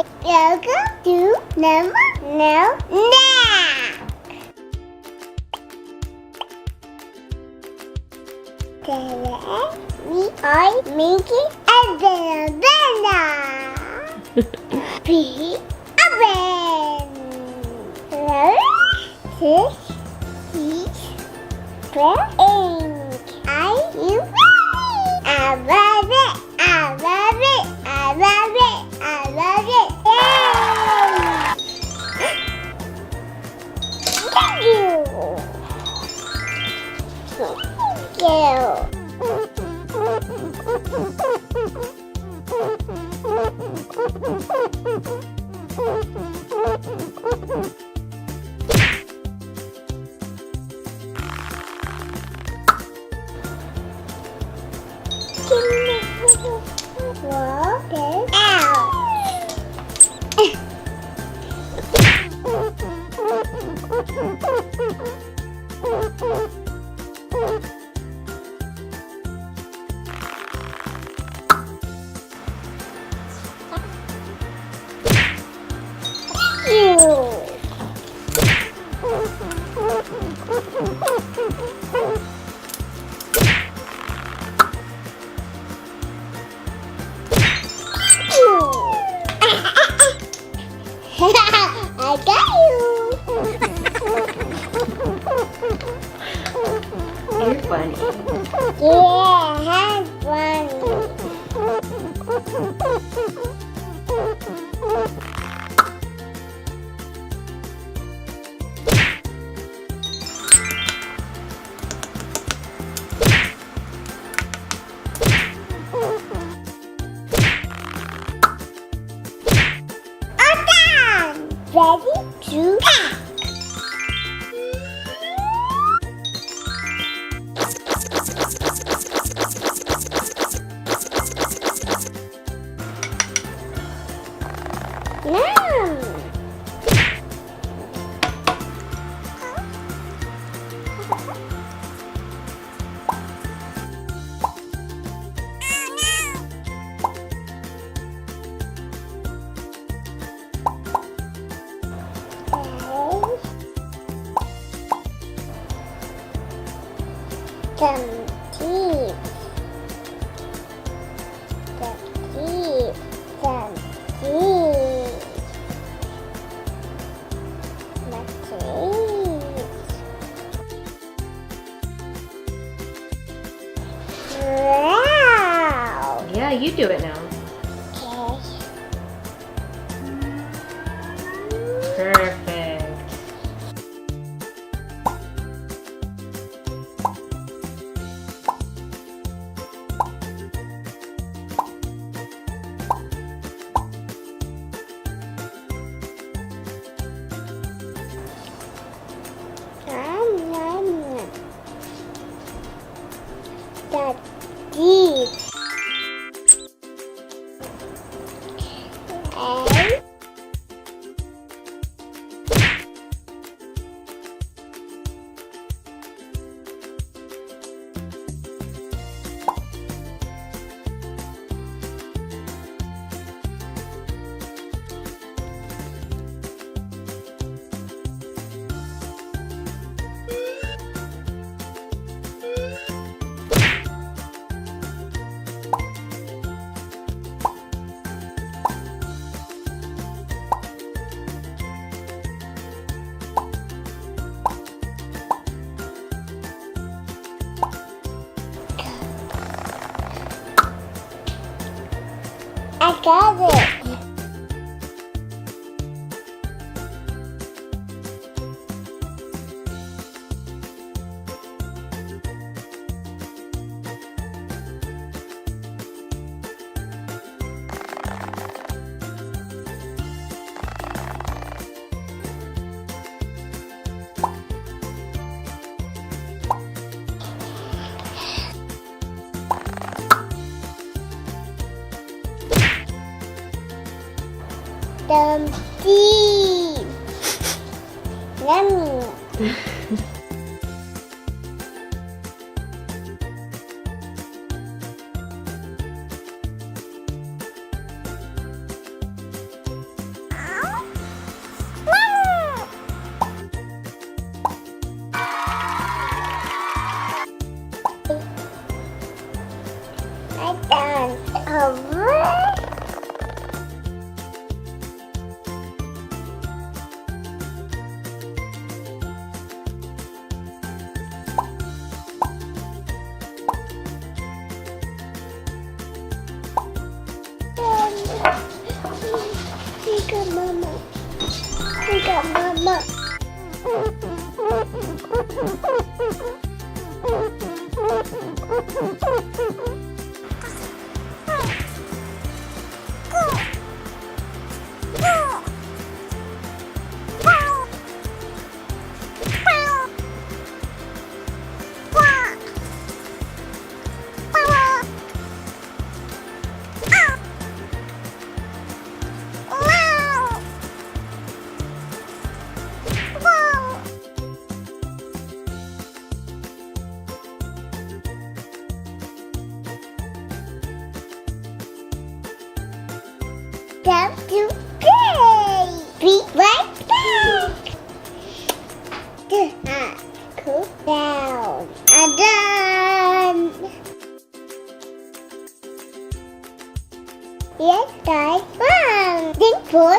Welcome to Nava Knack. Today we are making a banana. Preheat oven. This is ink. Are you ready? I love it. I love it. I love it. I love it. Yay! Thank you. Thank Roll this out. I got you. You're funny. Yeah, have fun. Ready to pack. Yum! Some teeth. Some teeth. My teeth. Wow! Yeah, you do it now. Okay. Perfect. The deep. And I got it. Deep. Yummy. at Mama. Look at Mama. Time to play! Be right back! Cool down. I'm done! Let's start fun! Think for